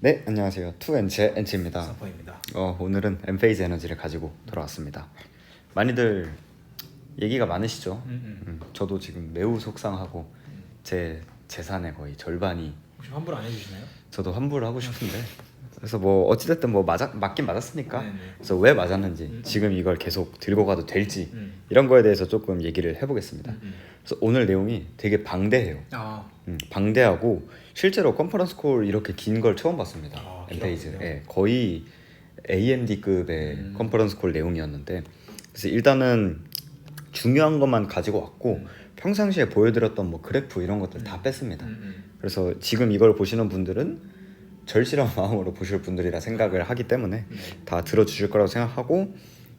네, 안녕하세요. 투엔체 엔치입니다. 서퍼입니다. 오늘은 엔페이즈 에너지를 가지고 돌아왔습니다. 많이들 얘기가 많으시죠? 저도 지금 매우 속상하고 제 재산의 거의 절반이 혹시 환불 안 해주시나요? 저도 환불을 하고 싶은데 그래서 뭐 어찌됐든 뭐 맞긴 맞았으니까 네네. 그래서 왜 맞았는지 지금 이걸 계속 들고 가도 될지 음. 이런 거에 대해서 조금 얘기를 해보겠습니다. 음. 그래서 오늘 내용이 되게 방대해요. 아, 방대하고 실제로 컨퍼런스 콜 이렇게 긴 걸 처음 봤습니다. 엔페이즈. 길었군요. 예, 거의 AMD급의 컨퍼런스 콜 내용이었는데 그래서 일단은 중요한 것만 가지고 왔고 평상시에 보여드렸던 뭐 그래프 이런 것들 다 뺐습니다. 그래서 지금 이걸 보시는 분들은 절실한 마음으로 보실 분들이라 생각을 하기 때문에 다 들어주실 거라고 생각하고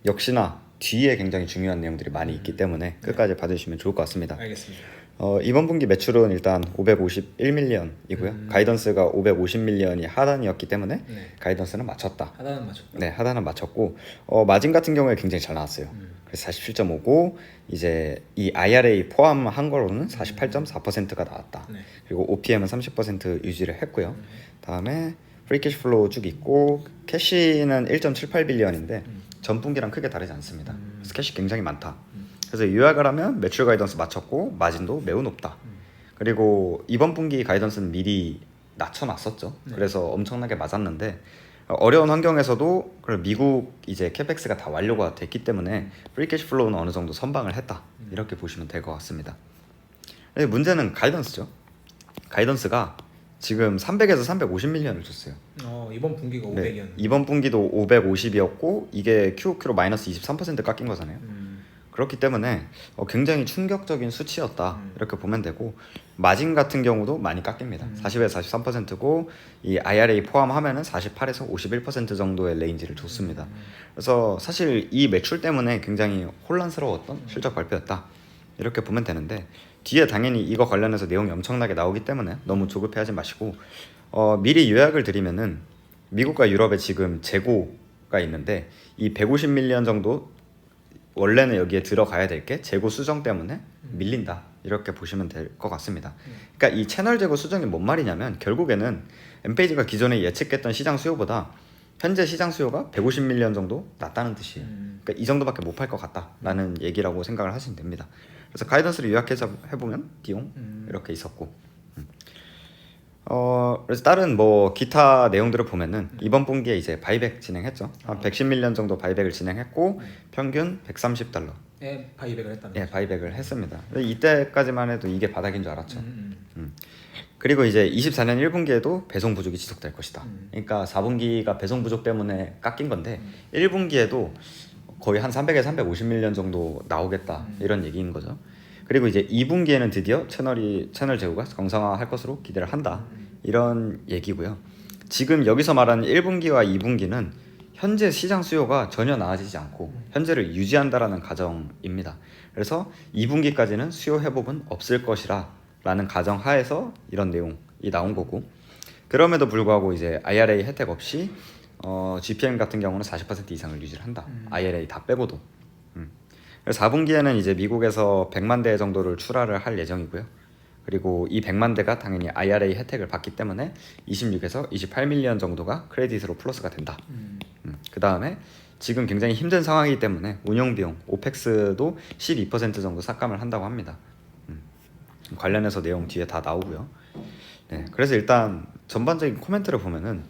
역시나 뒤에 굉장히 중요한 내용들이 많이 있기 때문에 끝까지 봐주시면 좋을 것 같습니다. 알겠습니다. 이번 분기 매출은 일단 551밀리언이고요. 가이던스가 550밀리언이 하단이었기 때문에 네. 가이던스는 맞췄다. 하단은 맞췄다. 네, 하단은 맞췄고 마진 같은 경우에 굉장히 잘 나왔어요. 그래서 47.5고 이제 이 IRA 포함한 거로는 48.4%가 나왔다. 네. 그리고 OPM은 30% 유지를 했고요. 다음에 프리캐시 플로우 쭉 있고 캐시는 1.78빌리언인데 전 분기랑 크게 다르지 않습니다. 그래서 캐시 굉장히 많다. 그래서 요약을 하면 매출 가이던스 맞췄고 마진도 매우 높다. 그리고 이번 분기 가이던스는 미리 낮춰놨었죠. 그래서 엄청나게 맞았는데 어려운 환경에서도 미국 이제 캐펙스가 다 완료가 됐기 때문에 프리캐시 플로우는 어느 정도 선방을 했다. 이렇게 보시면 될 것 같습니다. 근데 문제는 가이던스죠. 가이던스가 지금 300에서 350밀리언을 줬어요. 이번 분기가 500이었는데. 이번 분기도 550이었고 이게 QOQ로 마이너스 23% 깎인 거잖아요. 그렇기 때문에 굉장히 충격적인 수치였다. 이렇게 보면 되고 마진 같은 경우도 많이 깎입니다. 40에서 43%고 이 IRA 포함하면은 48에서 51% 정도의 레인지를 줬습니다. 그래서 사실 이 매출 때문에 굉장히 혼란스러웠던 실적 발표였다. 이렇게 보면 되는데 뒤에 당연히 이거 관련해서 내용이 엄청나게 나오기 때문에 너무 조급해하지 마시고 미리 요약을 드리면은 미국과 유럽에 지금 재고가 있는데 이 150밀리언 정도 원래는 여기에 들어가야 될 게 재고 수정 때문에 밀린다 이렇게 보시면 될 것 같습니다. 그러니까 이 채널 재고 수정이 뭔 말이냐면 결국에는 엔페이지가 기존에 예측했던 시장 수요보다 현재 시장 수요가 150밀리언 정도 낮다는 뜻이에요. 그러니까 이 정도밖에 못 팔 것 같다라는 얘기라고 생각을 하시면 됩니다. 그래서 가이던스를 요약해서 해보면 디용 이렇게 있었고 그래서 다른 뭐 기타 내용들을 보면은 이번 분기에 이제 바이백 진행했죠. 한 110밀리언 정도 바이백을 진행했고 평균 $130. 바이백을 했다는 예, 거죠. 바이백을 했습니다. 이때까지만 해도 이게 바닥인 줄 알았죠. 그리고 이제 24년 1분기에도 배송 부족이 지속될 것이다. 그러니까 4분기가 배송 부족 때문에 깎인 건데 1분기에도 거의 한 300에서 350밀리언 정도 나오겠다 이런 얘기인 거죠. 그리고 이제 2분기에는 드디어 채널 재고가 정상화할 것으로 기대를 한다 이런 얘기고요. 지금 여기서 말하는 1분기와 2분기는 현재 시장 수요가 전혀 나아지지 않고 현재를 유지한다라는 가정입니다. 그래서 2분기까지는 수요 회복은 없을 것이라 라는 가정 하에서 이런 내용이 나온 거고 그럼에도 불구하고 이제 IRA 혜택 없이 GPM 같은 경우는 40% 이상을 유지를 한다. IRA 다 빼고도. 그래서 4분기에는 이제 미국에서 100만 대 정도를 출하를 할 예정이고요. 그리고 이 100만 대가 당연히 IRA 혜택을 받기 때문에 26에서 28밀리언 정도가 크레딧으로 플러스가 된다. 그 다음에 지금 굉장히 힘든 상황이기 때문에 운영비용, 오펙스도 12% 정도 삭감을 한다고 합니다. 관련해서 내용 뒤에 다 나오고요. 네, 그래서 일단 전반적인 코멘트를 보면은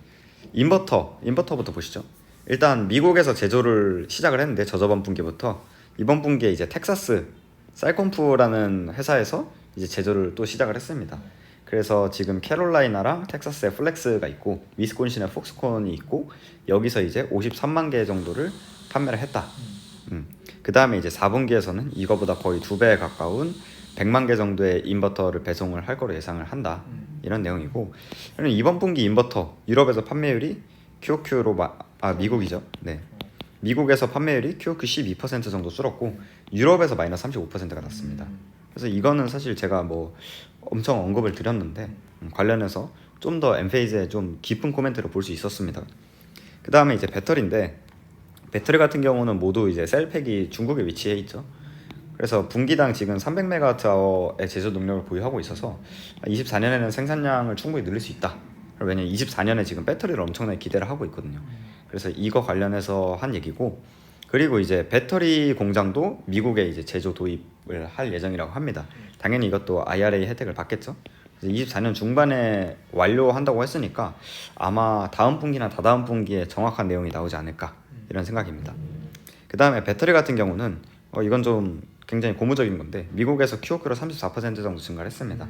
인버터부터 보시죠. 일단 미국에서 제조를 시작을 했는데 저저번 분기부터 이번 분기에 이제 텍사스 쌀콤프라는 회사에서 이제 제조를 또 시작을 했습니다. 그래서 지금 캐롤라이나랑 텍사스에 플렉스가 있고 위스콘신에 폭스콘이 있고 여기서 이제 53만 개 정도를 판매를 했다. 그 다음에 이제 4분기에서는 이거보다 거의 2배에 가까운 100만 개 정도의 인버터를 배송을 할 거로 예상을 한다. 이런 내용이고 이번 분기 인버터 유럽에서 판매율이 QOQ로 미국이죠. 네. 미국에서 판매율이 QOQ 12% 정도 줄었고 유럽에서 마이너스 35%가 났습니다. 그래서 이거는 사실 제가 뭐 엄청 언급을 드렸는데 관련해서 좀 더 엔페이즈에 좀 깊은 코멘트를 볼 수 있었습니다. 그 다음에 이제 배터리인데 배터리 같은 경우는 모두 이제 셀팩이 중국에 위치해 있죠. 그래서 분기당 지금 300메가와트의 제조 능력을 보유하고 있어서 24년에는 생산량을 충분히 늘릴 수 있다 왜냐면 24년에 지금 배터리를 엄청나게 기대를 하고 있거든요. 그래서 이거 관련해서 한 얘기고, 그리고 이제 배터리 공장도 미국에 이제 제조 도입을 할 예정이라고 합니다. 당연히 이것도 IRA 혜택을 받겠죠. 24년 중반에 완료한다고 했으니까 아마 다음 분기나 다다음 분기에 정확한 내용이 나오지 않을까 이런 생각입니다. 그 다음에 배터리 같은 경우는 이건 좀 굉장히 고무적인 건데 미국에서 QOQ로 34% 정도 증가를 했습니다.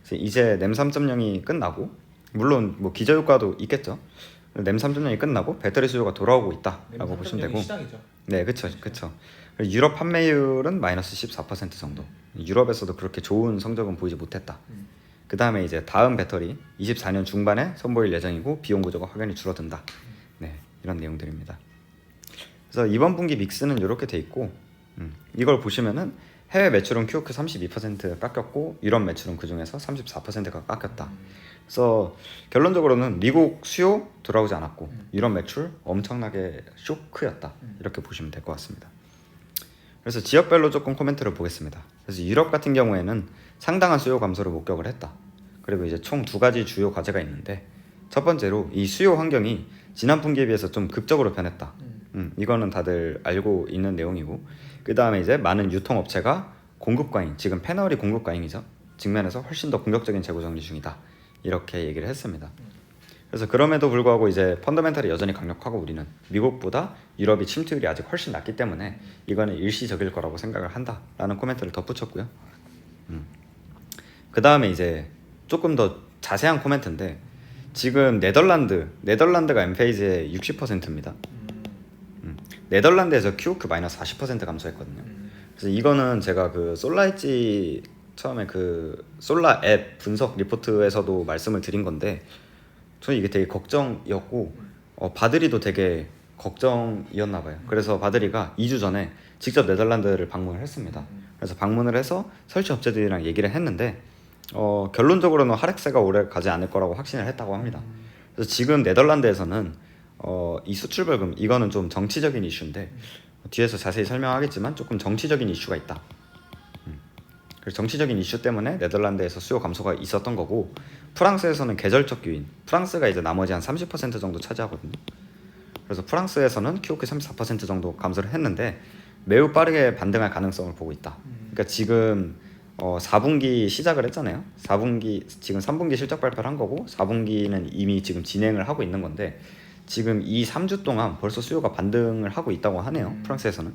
그래서 이제 NEM 3.0이 끝나고, 물론 뭐 기저효과도 있겠죠. NEM 3.0이 끝나고 배터리 수요가 돌아오고 있다라고 보시면 되고. 시작이죠. 네, 그쵸. 유럽 판매율은 마이너스 14% 정도. 유럽에서도 그렇게 좋은 성적은 보이지 못했다. 그 다음에 이제 다음 배터리 24년 중반에 선보일 예정이고 비용 구조가 확연히 줄어든다. 네, 이런 내용들입니다. 그래서 이번 분기 믹스는 이렇게 돼 있고, 이걸 보시면은 해외 매출은 QOQ 32% 깎였고 유럽 매출은 그 중에서 34%가 깎였다. 그래서 결론적으로는 미국 수요 돌아오지 않았고 유럽 매출 엄청나게 쇼크였다. 이렇게 보시면 될 것 같습니다. 그래서 지역별로 조금 코멘트를 보겠습니다. 그래서 유럽 같은 경우에는 상당한 수요 감소를 목격을 했다. 그리고 이제 총 두 가지 주요 과제가 있는데, 첫 번째로 이 수요 환경이 지난 분기에 비해서 좀 극적으로 변했다. 이거는 다들 알고 있는 내용이고, 그 다음에 이제 많은 유통업체가 공급 과잉, 지금 패널이 공급 과잉이죠. 직면에서 훨씬 더 공격적인 재고 정리 중이다. 이렇게 얘기를 했습니다. 그래서 그럼에도 불구하고 이제 펀더멘탈이 여전히 강력하고 우리는 미국보다 유럽이 침투율이 아직 훨씬 낮기 때문에 이거는 일시적일 거라고 생각을 한다라는 코멘트를 덧붙였고요. 그 다음에 이제 조금 더 자세한 코멘트인데, 지금 네덜란드가 엠페이지의 60%입니다. 네덜란드에서 QOQ 마이너스 40% 감소했거든요. 그래서 이거는 제가 그 솔라엣지 처음에 그 솔라 앱 분석 리포트에서도 말씀을 드린 건데, 저는 이게 되게 걱정이었고 바드리도 되게 걱정이었나 봐요. 그래서 바드리가 2주 전에 직접 네덜란드를 방문을 했습니다. 그래서 방문을 해서 설치 업체들이랑 얘기를 했는데 결론적으로는 하락세가 오래 가지 않을 거라고 확신을 했다고 합니다. 그래서 지금 네덜란드에서는 이 수출 벌금, 이거는 좀 정치적인 이슈인데 뒤에서 자세히 설명하겠지만 조금 정치적인 이슈가 있다. 그래서 정치적인 이슈 때문에 네덜란드에서 수요 감소가 있었던 거고, 프랑스에서는 계절적 요인, 프랑스가 이제 나머지 한 30% 정도 차지하거든요. 그래서 프랑스에서는 QOQ 34% 정도 감소를 했는데 매우 빠르게 반등할 가능성을 보고 있다. 그러니까 지금 4분기 시작을 했잖아요. 4분기 지금 3분기 실적 발표를 한 거고 4분기는 이미 지금 진행을 하고 있는 건데, 지금 이 3주 동안 벌써 수요가 반등을 하고 있다고 하네요. 프랑스에서는.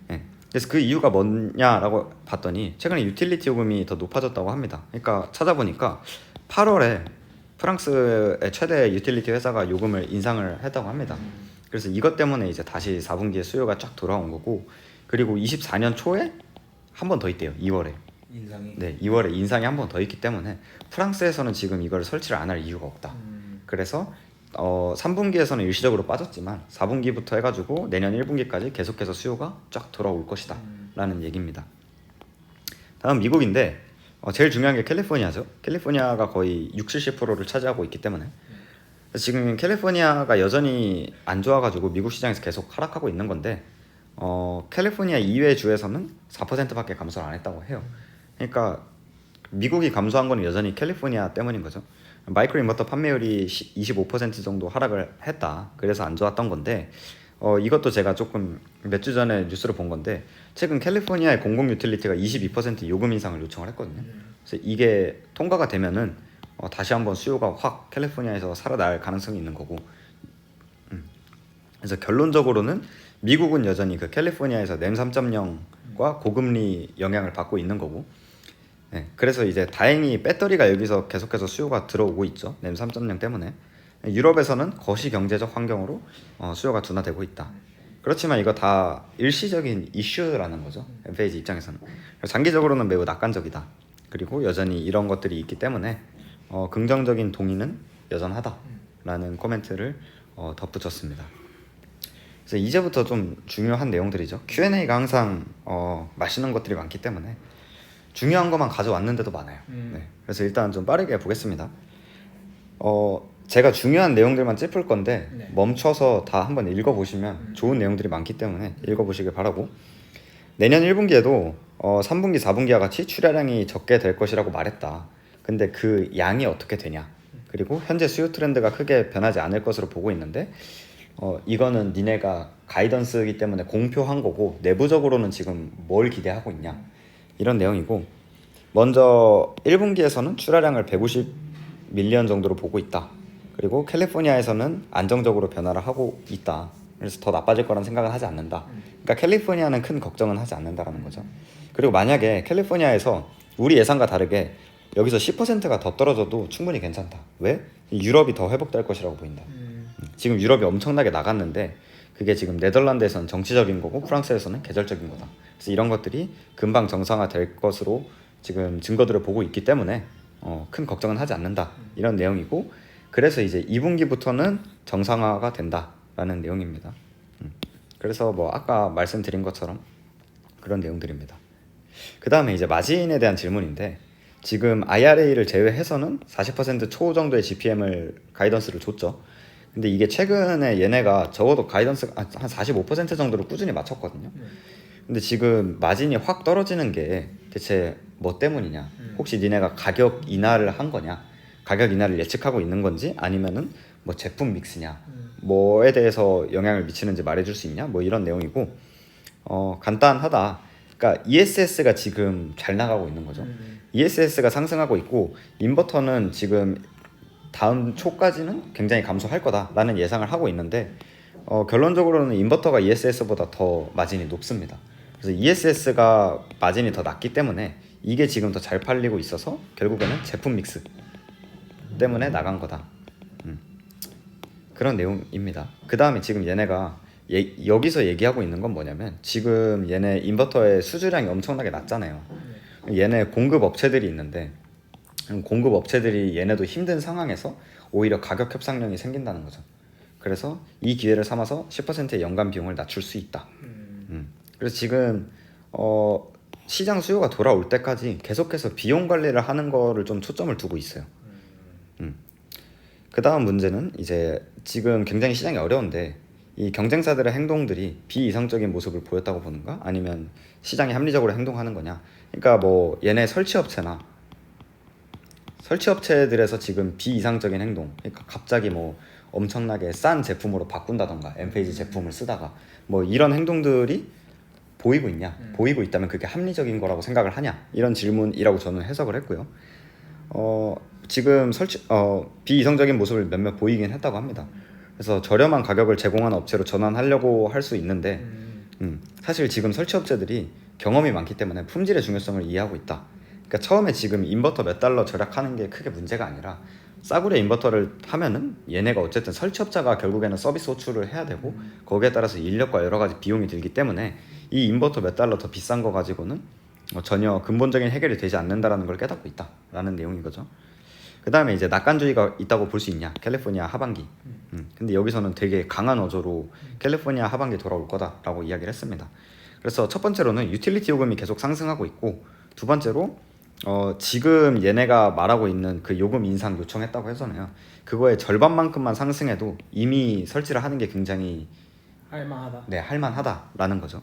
네. 그래서 그 이유가 뭐냐라고 봤더니 최근에 유틸리티 요금이 더 높아졌다고 합니다. 그러니까 찾아보니까 8월에 프랑스의 최대 유틸리티 회사가 요금을 인상을 했다고 합니다. 그래서 이것 때문에 이제 다시 4분기에 수요가 쫙 돌아온 거고, 그리고 24년 초에 한 번 더 있대요. 2월에. 인상이. 네, 2월에 인상이 한 번 더 있기 때문에 프랑스에서는 지금 이걸 설치를 안 할 이유가 없다. 그래서 3분기에서는 일시적으로 빠졌지만 4분기부터 해가지고 내년 1분기까지 계속해서 수요가 쫙 돌아올 것이다 라는 얘기입니다. 다음 미국인데 제일 중요한 게 캘리포니아죠. 캘리포니아가 거의 60-70%를 차지하고 있기 때문에 지금 캘리포니아가 여전히 안 좋아가지고 미국 시장에서 계속 하락하고 있는 건데, 캘리포니아 이외의 주에서는 4%밖에 감소를 안 했다고 해요. 그러니까 미국이 감소한 건 여전히 캘리포니아 때문인 거죠. 마이크로 인버터 판매율이 25% 정도 하락을 했다. 그래서 안 좋았던 건데, 이것도 제가 조금 몇 주 전에 뉴스를 본 건데, 최근 캘리포니아의 공공 유틸리티가 22% 요금 인상을 요청을 했거든요. 그래서 이게 통과가 되면은 다시 한번 수요가 확 캘리포니아에서 살아날 가능성이 있는 거고, 그래서 결론적으로는 미국은 여전히 그 캘리포니아에서 NEM 3.0과 고금리 영향을 받고 있는 거고, 네, 그래서 이제 다행히 배터리가 여기서 계속해서 수요가 들어오고 있죠. NEM 3.0 때문에. 유럽에서는 거시 경제적 환경으로 수요가 둔화되고 있다. 그렇지만 이거 다 일시적인 이슈라는 거죠. FAG 입장에서는. 장기적으로는 매우 낙관적이다. 그리고 여전히 이런 것들이 있기 때문에 긍정적인 동의는 여전하다라는 코멘트를 덧붙였습니다. 그래서 이제부터 좀 중요한 내용들이죠. Q&A가 항상 맛있는 것들이 많기 때문에 중요한 것만 가져왔는데도 많아요. 네. 그래서 일단 좀 빠르게 보겠습니다. 제가 중요한 내용들만 찝을 건데 네. 멈춰서 다 한번 읽어보시면 좋은 내용들이 많기 때문에 읽어보시길 바라고, 내년 1분기에도 3분기, 4분기와 같이 출하량이 적게 될 것이라고 말했다. 근데 그 양이 어떻게 되냐? 그리고 현재 수요 트렌드가 크게 변하지 않을 것으로 보고 있는데 이거는 니네가 가이던스이기 때문에 공표한 거고 내부적으로는 지금 뭘 기대하고 있냐 이런 내용이고 먼저 1분기에서는 출하량을 150 밀리언 정도로 보고 있다. 그리고 캘리포니아에서는 안정적으로 변화를 하고 있다. 그래서 더 나빠질 거란 생각은 하지 않는다. 그러니까 캘리포니아는 큰 걱정은 하지 않는다라는 거죠. 그리고 만약에 캘리포니아에서 우리 예상과 다르게 여기서 10%가 더 떨어져도 충분히 괜찮다. 왜? 유럽이 더 회복될 것이라고 보인다. 지금 유럽이 엄청나게 나갔는데 그게 지금 네덜란드에서는 정치적인 거고 프랑스에서는 계절적인 거다. 그래서 이런 것들이 금방 정상화될 것으로 지금 증거들을 보고 있기 때문에 큰 걱정은 하지 않는다. 이런 내용이고 그래서 이제 2분기부터는 정상화가 된다라는 내용입니다. 그래서 뭐 아까 말씀드린 것처럼 그런 내용들입니다. 그 다음에 이제 마진에 대한 질문인데 지금 IRA를 제외해서는 40% 초 정도의 GPM을 가이던스를 줬죠. 근데 이게 최근에 얘네가 적어도 가이던스 한 45% 정도를 꾸준히 맞췄거든요. 근데 지금 마진이 확 떨어지는 게 대체 뭐 때문이냐? 혹시 니네가 가격 인하를 한 거냐? 가격 인하를 예측하고 있는 건지 아니면은 뭐 제품 믹스냐? 뭐에 대해서 영향을 미치는지 말해줄 수 있냐? 뭐 이런 내용이고 간단하다. 그러니까 ESS가 지금 잘 나가고 있는 거죠. ESS가 상승하고 있고 인버터는 지금 다음 초까지는 굉장히 감소할 거다라는 예상을 하고 있는데 결론적으로는 인버터가 ESS보다 더 마진이 높습니다. 그래서 ESS가 마진이 더 낮기 때문에 이게 지금 더 잘 팔리고 있어서 결국에는 제품 믹스 때문에 나간 거다. 그런 내용입니다. 그 다음에 지금 얘네가 여기서 얘기하고 있는 건 뭐냐면 지금 얘네 인버터의 수주량이 엄청나게 낮잖아요. 얘네 공급 업체들이 있는데 공급 업체들이 얘네도 힘든 상황에서 오히려 가격 협상력이 생긴다는 거죠. 그래서 이 기회를 삼아서 10%의 연간 비용을 낮출 수 있다. 그래서 지금 시장 수요가 돌아올 때까지 계속해서 비용 관리를 하는 거를 좀 초점을 두고 있어요. 그 다음 문제는 이제 지금 굉장히 시장이 어려운데 이 경쟁사들의 행동들이 비이상적인 모습을 보였다고 보는가? 아니면 시장이 합리적으로 행동하는 거냐? 그러니까 뭐 얘네 설치업체들에서 지금 비이상적인 행동, 그러니까 갑자기 뭐 엄청나게 싼 제품으로 바꾼다던가 엔페이지 제품을 쓰다가 뭐 이런 행동들이 보이고 있냐? 보이고 있다면 그게 합리적인 거라고 생각을 하냐? 이런 질문이라고 저는 해석을 했고요. 지금 비이성적인 모습을 몇몇 보이긴 했다고 합니다. 그래서 저렴한 가격을 제공하는 업체로 전환하려고 할 수 있는데 사실 지금 설치업체들이 경험이 많기 때문에 품질의 중요성을 이해하고 있다. 그러니까 처음에 지금 인버터 몇 달러 절약하는 게 크게 문제가 아니라 싸구려 인버터를 하면은 얘네가 어쨌든 설치업자가 결국에는 서비스 호출을 해야 되고 거기에 따라서 인력과 여러 가지 비용이 들기 때문에 이 인버터 몇 달러 더 비싼 거 가지고는 전혀 근본적인 해결이 되지 않는다라는 걸 깨닫고 있다라는 내용인 거죠. 그 다음에 이제 낙관주의가 있다고 볼 수 있냐? 캘리포니아 하반기. 근데 여기서는 되게 강한 어조로 캘리포니아 하반기 돌아올 거다라고 이야기를 했습니다. 그래서 첫 번째로는 유틸리티 요금이 계속 상승하고 있고 두 번째로 지금 얘네가 말하고 있는 그 요금 인상 요청했다고 해서는요. 그거의 절반만큼만 상승해도 이미 설치를 하는 게 굉장히 할만하다. 네, 할만하다라는 거죠.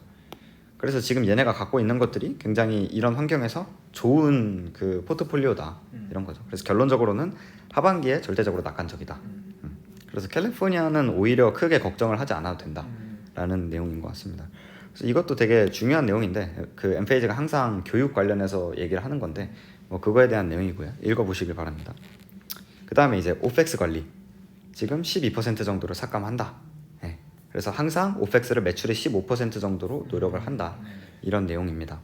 그래서 지금 얘네가 갖고 있는 것들이 굉장히 이런 환경에서 좋은 그 포트폴리오다 이런 거죠. 그래서 결론적으로는 하반기에 절대적으로 낙관적이다. 그래서 캘리포니아는 오히려 크게 걱정을 하지 않아도 된다라는 내용인 것 같습니다. 그래서 이것도 되게 중요한 내용인데 그 엠페이지가 항상 교육 관련해서 얘기를 하는 건데 뭐 그거에 대한 내용이고요. 읽어보시길 바랍니다. 그 다음에 이제 오펙스 관리 지금 12% 정도를 삭감한다. 네. 그래서 항상 오펙스를 매출의 15% 정도로 노력을 한다 이런 내용입니다.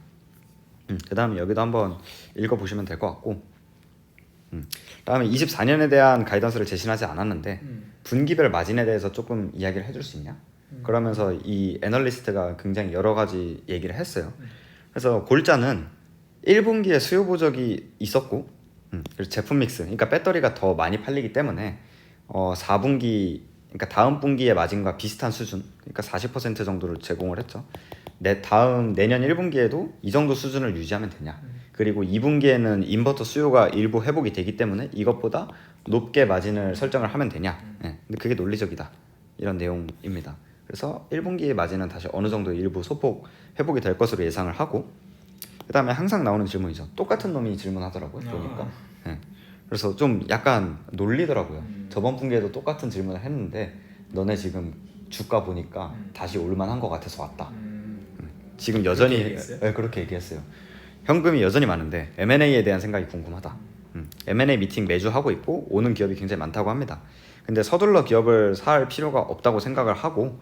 그 다음에 여기도 한번 읽어보시면 될 것 같고 다음에 24년에 대한 가이던스를 제시하지 않았는데 분기별 마진에 대해서 조금 이야기를 해줄 수 있냐? 그러면서 이 애널리스트가 굉장히 여러 가지 얘기를 했어요. 그래서 골자는 1분기에 수요 보적이 있었고 그리고 제품 믹스, 그러니까 배터리가 더 많이 팔리기 때문에 4분기, 그러니까 다음 분기의 마진과 비슷한 수준, 그러니까 40% 정도를 제공을 했죠. 다음 내년 1분기에도 이 정도 수준을 유지하면 되냐? 그리고 2분기에는 인버터 수요가 일부 회복이 되기 때문에 이것보다 높게 마진을 설정을 하면 되냐? 네, 근데 그게 논리적이다. 이런 내용입니다. 그래서 1분기의 마진은 다시 어느 정도 일부 소폭 회복이 될 것으로 예상을 하고 그 다음에 항상 나오는 질문이죠. 똑같은 놈이 질문하더라고요. 보니까. 네. 그래서 좀 약간 놀리더라고요. 저번 분기에도 똑같은 질문을 했는데 너네 지금 주가 보니까 다시 올만한 것 같아서 왔다. 지금 여전히 그렇게 얘기했어요? 네, 그렇게 얘기했어요. 현금이 여전히 많은데 M&A에 대한 생각이 궁금하다. M&A 미팅 매주 하고 있고 오는 기업이 굉장히 많다고 합니다. 근데 서둘러 기업을 살 필요가 없다고 생각을 하고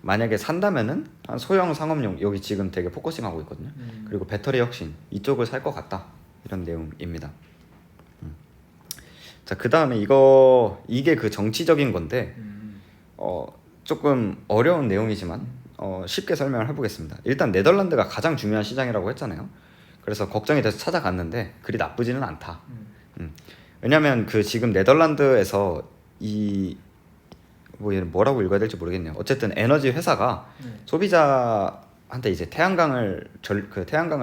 만약에 산다면은 한 소형 상업용 여기 지금 되게 포커싱하고 있거든요. 그리고 배터리 혁신 이쪽을 살 것 같다 이런 내용입니다. 자, 그 다음에 이게 그 정치적인 건데 조금 어려운 내용이지만 쉽게 설명을 해보겠습니다. 일단 네덜란드가 가장 중요한 시장이라고 했잖아요. 그래서 걱정이 돼서 찾아갔는데 그리 나쁘지는 않다. 왜냐면 그 지금 네덜란드에서 얘는 뭐라고 읽어야 될지 모르겠네요. 어쨌든 에너지 회사가 소비자한테 이제 태양광을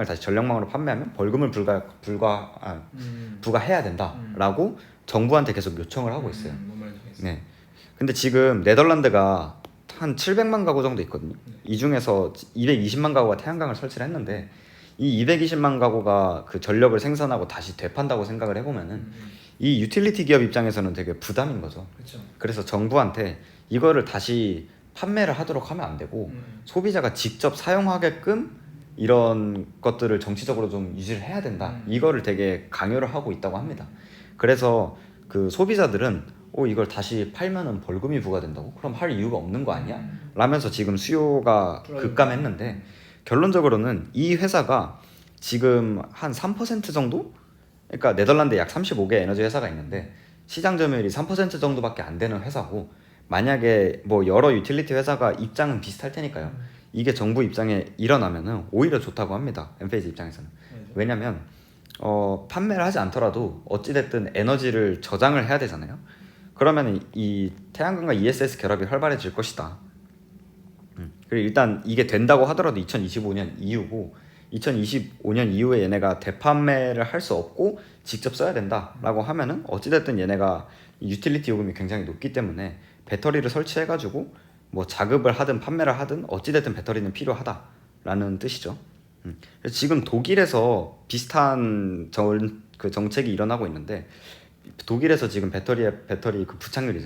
다시 전력망으로 판매하면 벌금을 부과해야 된다라고 정부한테 계속 요청을 하고 있어요. 네. 근데 지금 네덜란드가 한 700만 가구 정도 있거든요. 이 중에서 220만 가구가 태양광을 설치를 했는데 이 220만 가구가 그 전력을 생산하고 다시 되판다고 생각을 해보면은 이 유틸리티 기업 입장에서는 되게 부담인 거죠. 그렇죠. 그래서 정부한테 이거를 다시 판매를 하도록 하면 안 되고 소비자가 직접 사용하게끔 이런 것들을 정치적으로 좀 유지를 해야 된다. 이거를 되게 강요를 하고 있다고 합니다. 그래서 그 소비자들은 이걸 다시 팔면은 벌금이 부과된다고? 그럼 할 이유가 없는 거 아니야? 라면서 지금 수요가 급감했는데 결론적으로는 이 회사가 지금 한 3% 정도? 그러니까 네덜란드에 약 35개 에너지 회사가 있는데 시장 점유율이 3% 정도밖에 안 되는 회사고 만약에 뭐 여러 유틸리티 회사가 입장은 비슷할 테니까요. 이게 정부 입장에 일어나면은 오히려 좋다고 합니다. 엔페이지 입장에서는. 왜냐면 판매를 하지 않더라도 어찌됐든 에너지를 저장을 해야 되잖아요. 그러면 이 태양광과 ESS 결합이 활발해질 것이다. 그리고 일단 이게 된다고 하더라도 2025년 이후고 2025년 이후에 얘네가 대판매를 할 수 없고 직접 써야 된다라고 하면은 어찌됐든 얘네가 유틸리티 요금이 굉장히 높기 때문에 배터리를 설치해가지고 뭐 자급을 하든 판매를 하든 어찌됐든 배터리는 필요하다라는 뜻이죠. 그래서 지금 독일에서 비슷한 정책이 일어나고 있는데 독일에서 지금 배터리 그 부착률이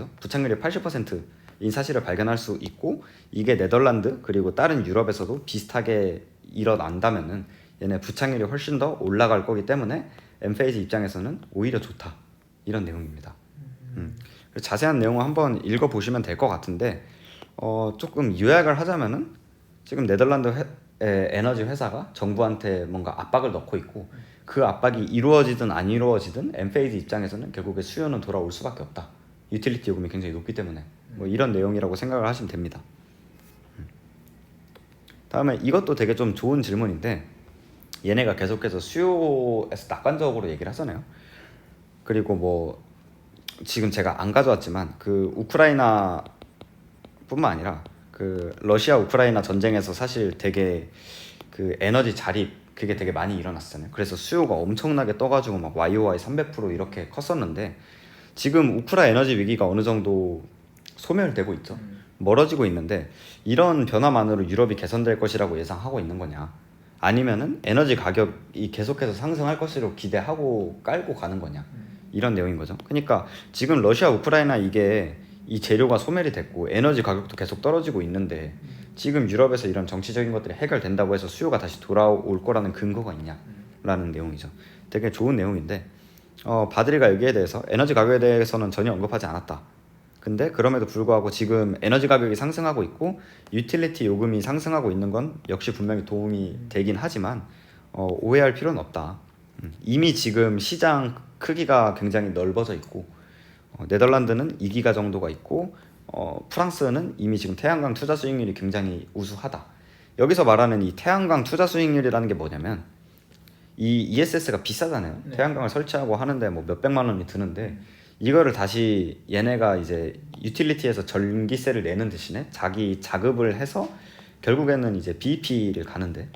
80%인 사실을 발견할 수 있고 이게 네덜란드 그리고 다른 유럽에서도 비슷하게 일어난다면은 얘네 부착률이 훨씬 더 올라갈 거기 때문에 엔페이지 입장에서는 오히려 좋다 이런 내용입니다. 자세한 내용을 한번 읽어보시면 될 것 같은데 조금 요약을 하자면은 지금 네덜란드 에너지 회사가 정부한테 뭔가 압박을 넣고 있고 그 압박이 이루어지든 안 이루어지든 엔페이지 입장에서는 결국에 수요는 돌아올 수밖에 없다. 유틸리티 요금이 굉장히 높기 때문에 뭐 이런 내용이라고 생각을 하시면 됩니다. 다음에 이것도 되게 좀 좋은 질문인데 얘네가 계속해서 수요에서 낙관적으로 얘기를 하잖아요. 그리고 뭐 지금 제가 안 가져왔지만 그 우크라이나 뿐만 아니라 그 러시아 우크라이나 전쟁에서 사실 되게 그 에너지 자립 그게 되게 많이 일어났잖아요. 그래서 수요가 엄청나게 떠가지고 막 YOY 300% 이렇게 컸었는데 지금 우크라 에너지 위기가 어느 정도 소멸되고 있죠. 멀어지고 있는데 이런 변화만으로 유럽이 개선될 것이라고 예상하고 있는 거냐? 아니면은 에너지 가격이 계속해서 상승할 것으로 기대하고 깔고 가는 거냐? 이런 내용인 거죠. 그러니까 지금 러시아 우크라이나 이게 이 재료가 소멸이 됐고 에너지 가격도 계속 떨어지고 있는데 지금 유럽에서 이런 정치적인 것들이 해결된다고 해서 수요가 다시 돌아올 거라는 근거가 있냐라는 내용이죠. 되게 좋은 내용인데 바드리가 여기에 대해서 에너지 가격에 대해서는 전혀 언급하지 않았다. 근데 그럼에도 불구하고 지금 에너지 가격이 상승하고 있고 유틸리티 요금이 상승하고 있는 건 역시 분명히 도움이 되긴 하지만 오해할 필요는 없다. 이미 지금 시장 크기가 굉장히 넓어져 있고 네덜란드는 2기가 정도가 있고 프랑스는 이미 지금 태양광 투자 수익률이 굉장히 우수하다. 여기서 말하는 이 태양광 투자 수익률이라는 게 뭐냐면 이 ESS가 비싸잖아요. 네. 태양광을 설치하고 하는데 뭐 몇백만 원이 드는데 이거를 다시 얘네가 이제 유틸리티에서 전기세를 내는 대신에 자기 자급을 해서 결국에는 이제 BEP를 가는데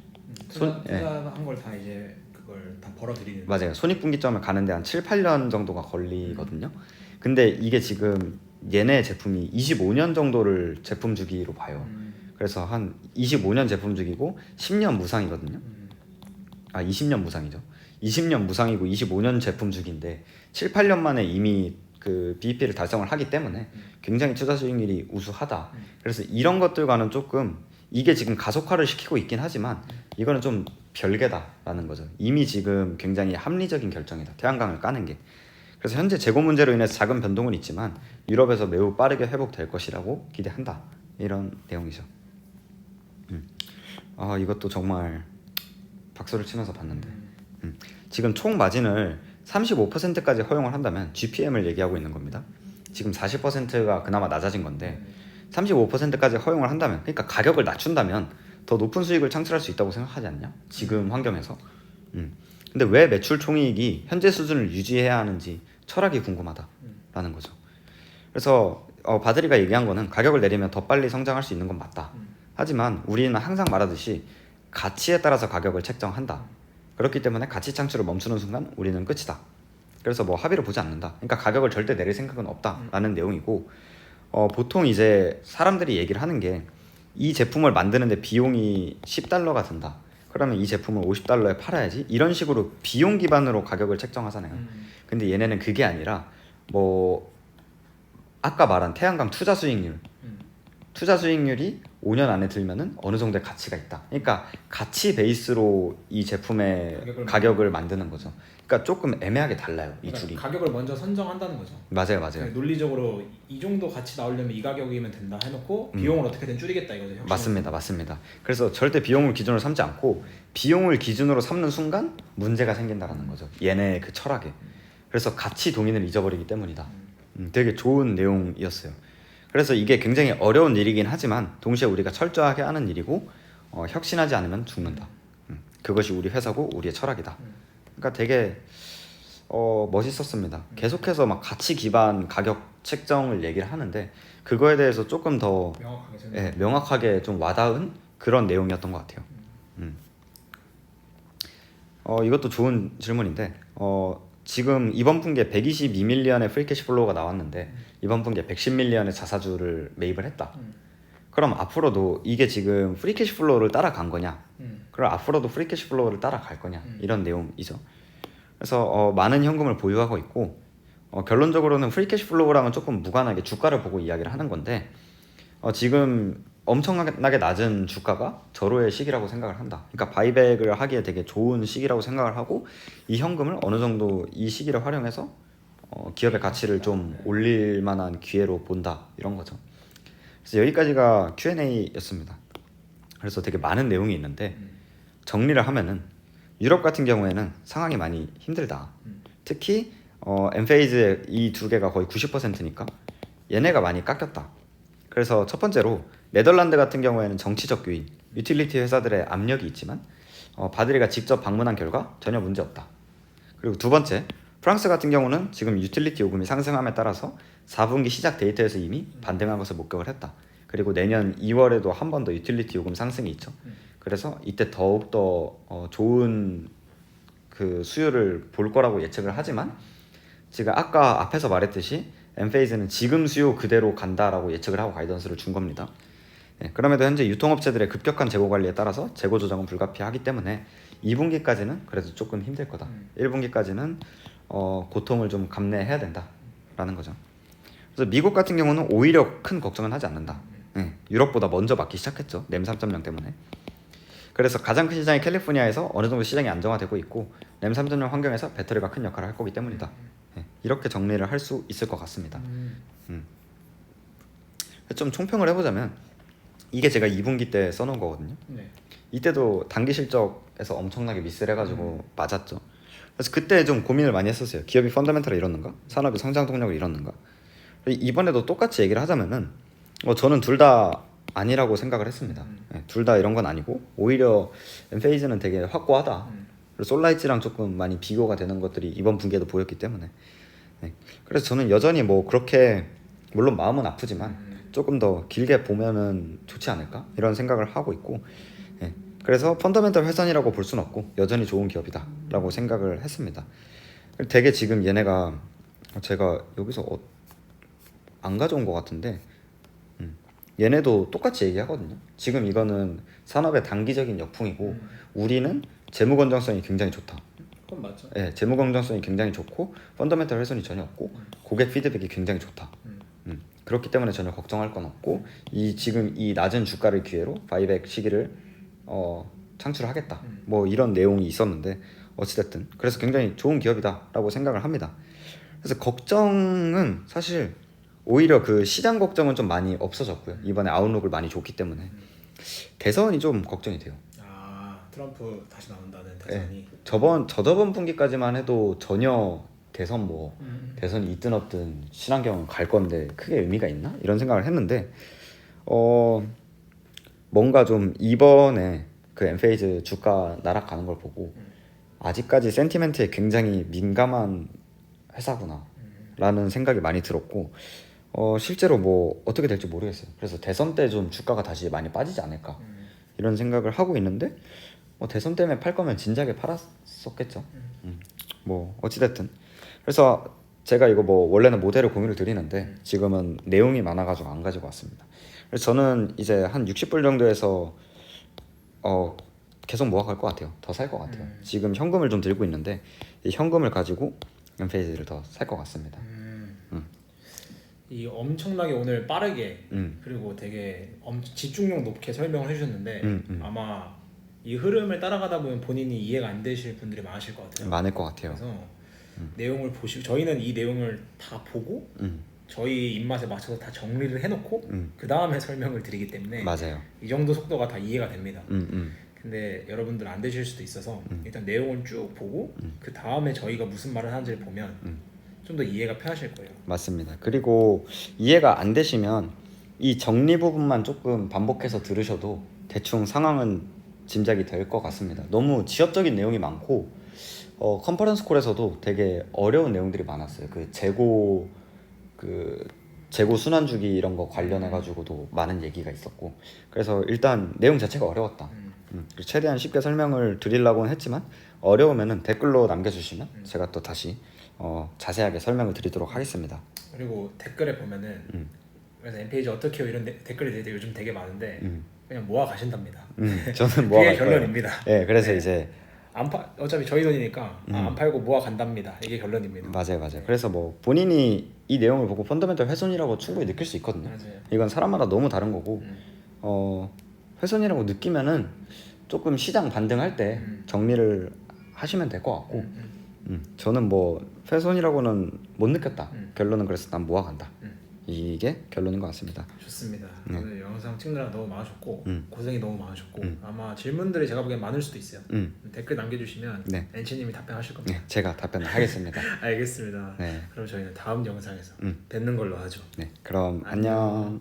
투자한 걸 다 이제 그걸 다 벌어들이는 맞아요. 손익분기점을 가는데 한 7, 8년 정도가 걸리거든요. 근데 이게 지금 얘네 제품이 25년 정도를 제품 주기로 봐요. 그래서 한 25년 제품 주기고 10년 무상이거든요. 20년 무상이죠. 20년 무상이고 25년 제품 주기인데 7, 8년 만에 이미 그 BEP를 달성을 하기 때문에 굉장히 투자 수익률이 우수하다. 그래서 이런 것들과는 조금 이게 지금 가속화를 시키고 있긴 하지만 이거는 좀 별개다라는 거죠. 이미 지금 굉장히 합리적인 결정이다. 태양광을 까는 게. 그래서 현재 재고 문제로 인해서 작은 변동은 있지만 유럽에서 매우 빠르게 회복될 것이라고 기대한다. 이런 내용이죠. 이것도 정말 박수를 치면서 봤는데 지금 총 마진을 35%까지 허용을 한다면 GPM을 얘기하고 있는 겁니다. 지금 40%가 그나마 낮아진 건데 35%까지 허용을 한다면, 그러니까 가격을 낮춘다면 더 높은 수익을 창출할 수 있다고 생각하지 않냐? 지금 환경에서. 근데 왜 매출 총이익이 현재 수준을 유지해야 하는지 철학이 궁금하다라는 거죠. 그래서 바드리가 얘기한 거는 가격을 내리면 더 빨리 성장할 수 있는 건 맞다. 하지만 우리는 항상 말하듯이 가치에 따라서 가격을 책정한다. 그렇기 때문에 가치 창출을 멈추는 순간 우리는 끝이다. 그래서 뭐 합의를 보지 않는다. 그러니까 가격을 절대 내릴 생각은 없다라는 내용이고, 보통 이제 사람들이 얘기를 하는 게 이 제품을 만드는데 비용이 $10가 든다. 그러면 이 제품을 $50에 팔아야지. 이런 식으로 비용 기반으로 가격을 책정하잖아요. 근데 얘네는 그게 아니라 뭐 아까 말한 태양광 투자 수익률, 투자 수익률이 5년 안에 들면은 어느 정도의 가치가 있다. 그러니까 가치 베이스로 이 제품의 가격을 만드는 거죠. 그러니까 조금 애매하게 달라요, 이 그러니까 둘이. 가격을 먼저 선정한다는 거죠. 맞아요. 그러니까 논리적으로 이 정도 가치 나오려면 이 가격이면 된다 해놓고 비용을 어떻게든 줄이겠다 이거죠. 맞습니다. 그래서 절대 비용을 기준으로 삼지 않고 비용을 기준으로 삼는 순간 문제가 생긴다라는 거죠. 얘네 그 철학에. 그래서 가치 동인을 잊어버리기 때문이다. 되게 좋은 내용이었어요. 그래서 이게 굉장히 어려운 일이긴 하지만 동시에 우리가 철저하게 하는 일이고, 혁신하지 않으면 죽는다. 그것이 우리 회사고 우리의 철학이다. 그러니까 되게 멋있었습니다. 계속해서 막 가치 기반 가격 책정을 얘기를 하는데 그거에 대해서 조금 더 명확하게 좀 와닿은 그런 내용이었던 것 같아요. 이것도 좋은 질문인데 지금 이번 분기에 122밀리언의 프리캐시 플로우가 나왔는데 이번 분기에 110밀리언의 자사주를 매입을 했다. 그럼 앞으로도 이게 지금 프리캐시 플로우를 따라간 거냐? 그럼 앞으로도 프리캐시 플로우를 따라갈 거냐? 이런 내용이죠. 그래서 많은 현금을 보유하고 있고, 결론적으로는 프리캐시 플로우랑은 조금 무관하게 주가를 보고 이야기를 하는 건데, 지금 엄청나게 낮은 주가가 절호의 시기라고 생각을 한다. 그러니까 바이백을 하기에 되게 좋은 시기라고 생각을 하고 이 현금을 어느 정도 이 시기를 활용해서 기업의 가치를 좀 올릴 만한 기회로 본다, 이런 거죠. 그래서 여기까지가 Q&A였습니다. 그래서 되게 많은 내용이 있는데 정리를 하면은 유럽 같은 경우에는 상황이 많이 힘들다. 특히 엔페이즈의 이 두 개가 거의 90%니까 얘네가 많이 깎였다. 그래서 첫 번째로 네덜란드 같은 경우에는 정치적 요인, 유틸리티 회사들의 압력이 있지만 바드리가 직접 방문한 결과 전혀 문제 없다. 그리고 두 번째, 프랑스 같은 경우는 지금 유틸리티 요금이 상승함에 따라서 4분기 시작 데이터에서 이미 반등한 것을 목격을 했다. 그리고 내년 2월에도 한 번 더 유틸리티 요금 상승이 있죠. 그래서 이때 더욱더 좋은 그 수요를 볼 거라고 예측을 하지만 지금 아까 앞에서 말했듯이 엔페이즈는 지금 수요 그대로 간다라고 예측을 하고 가이던스를 준 겁니다. 그럼에도 현재 유통업체들의 급격한 재고 관리에 따라서 재고 조정은 불가피하기 때문에 2분기까지는 그래도 조금 힘들 거다. 1분기까지는 고통을 좀 감내해야 된다라는 거죠. 그래서 미국 같은 경우는 오히려 큰 걱정은 하지 않는다. 유럽보다 먼저 맞기 시작했죠. 램 3.0 때문에. 그래서 가장 큰 시장이 캘리포니아에서 어느 정도 시장이 안정화되고 있고 램 3.0 환경에서 배터리가 큰 역할을 할 거기 때문이다. 이렇게 정리를 할 수 있을 것 같습니다. 좀 총평을 해보자면 이게 제가 2분기 때 써놓은 거거든요. 이때도 단기 실적에서 엄청나게 미스를 해가지고 맞았죠. 그래서 그때 좀 고민을 많이 했었어요. 기업이 펀더멘털을 잃었는가? 산업이 성장 동력을 잃었는가? 이번에도 똑같이 얘기를 하자면은 저는 둘 다 아니라고 생각을 했습니다. 둘 다 이런 건 아니고 오히려 엔페이즈는 되게 확고하다. 그리고 솔라이츠랑 조금 많이 비교가 되는 것들이 이번 분기에도 보였기 때문에 그래서 저는 여전히 뭐 그렇게 물론 마음은 아프지만 조금 더 길게 보면은 좋지 않을까 이런 생각을 하고 있고 그래서 펀더멘털 회선이라고 볼 수는 없고 여전히 좋은 기업이다 라고 생각을 했습니다. 되게 지금 얘네가 제가 여기서 안 가져온 것 같은데 얘네도 똑같이 얘기하거든요. 지금 이거는 산업의 단기적인 역풍이고 우리는 재무 건전성이 굉장히 좋다. 그건 맞죠. 예, 재무 건전성이 굉장히 좋고 펀더멘털 훼손이 전혀 없고 고객 피드백이 굉장히 좋다. 그렇기 때문에 전혀 걱정할 건 없고 지금 이 낮은 주가를 기회로 바이백 시기를 창출하겠다. 뭐 이런 내용이 있었는데 어찌됐든 그래서 굉장히 좋은 기업이다라고 생각을 합니다. 그래서 걱정은 사실 오히려 그 시장 걱정은 좀 많이 없어졌고요. 이번에 아웃룩을 많이 줬기 때문에 대선이 좀 걱정이 돼요. 트럼프 다시 나온다는 대선이. 저저번 분기까지만 해도 전혀 대선 대선이 있든 없든 친환경은 갈 건데 크게 의미가 있나? 이런 생각을 했는데 뭔가 좀 이번에 그 엔페이즈 주가 나락가는 걸 보고 아직까지 센티멘트에 굉장히 민감한 회사구나 라는 생각이 많이 들었고 실제로 뭐 어떻게 될지 모르겠어요. 그래서 대선 때 좀 주가가 다시 많이 빠지지 않을까 이런 생각을 하고 있는데 대선 때문에 팔 거면 진작에 팔았었겠죠. 뭐 어찌됐든 그래서 제가 이거 뭐 원래는 모델을 공유를 드리는데 지금은 내용이 많아가지고 안 가지고 왔습니다. 그래서 저는 이제 한 60불 정도에서 계속 모아갈 것 같아요. 더 살 것 같아요. 지금 현금을 좀 들고 있는데 이 현금을 가지고 엔페이지를 더 살 것 같습니다. 이 엄청나게 오늘 빠르게 그리고 되게 집중력 높게 설명을 해주셨는데 아마 이 흐름을 따라가다 보면 본인이 이해가 안 되실 분들이 많으실 것 같아요. 많을 것 같아요. 그래서 내용을 보시고 저희는 이 내용을 다 보고 저희 입맛에 맞춰서 다 정리를 해놓고 그 다음에 설명을 드리기 때문에 맞아요. 이 정도 속도가 다 이해가 됩니다. 근데 여러분들 안 되실 수도 있어서 일단 내용을 쭉 보고 그 다음에 저희가 무슨 말을 하는지를 보면 좀 더 이해가 편하실 거예요. 맞습니다. 그리고 이해가 안 되시면 이 정리 부분만 조금 반복해서 들으셔도 대충 상황은 짐작이 될 것 같습니다. 너무 지엽적인 내용이 많고 컨퍼런스 콜에서도 되게 어려운 내용들이 많았어요. 그 재고 순환주기 이런 거 관련해 가지고도 많은 얘기가 있었고 그래서 일단 내용 자체가 어려웠다. 최대한 쉽게 설명을 드리려고는 했지만 어려우면은 댓글로 남겨주시면 제가 또 다시 자세하게 설명을 드리도록 하겠습니다. 그리고 댓글에 보면은 그래서 엔페이지 어떻게 해요 이런 댓글이 요즘 되게 많은데 그냥 모아 가신답니다. 저는 모아 그게 갈 결론입니다. 거예요. 네, 그래서 이제 어차피 저희 돈이니까 안 팔고 모아 간답니다. 이게 결론입니다. 맞아요. 그래서 뭐 본인이 이 내용을 보고 펀더멘털 훼손이라고 충분히 느낄 수 있거든요. 맞아요. 이건 사람마다 너무 다른 거고 훼손이라고 느끼면은 조금 시장 반등할 때 정리를 하시면 될 것 같고 저는 뭐 훼손이라고는 못 느꼈다. 결론은 그래서 난 모아 간다. 이게 결론인 것 같습니다. 좋습니다. 오늘 영상 찍느라 너무 많으셨고 고생이 너무 많으셨고 아마 질문들이 제가 보기엔 많을 수도 있어요. 댓글 남겨주시면 네. 엔치님이 답변하실 겁니다. 네, 제가 답변을 하겠습니다. 알겠습니다. 네. 그럼 저희는 다음 영상에서 뵙는 걸로 하죠. 네, 그럼 안녕.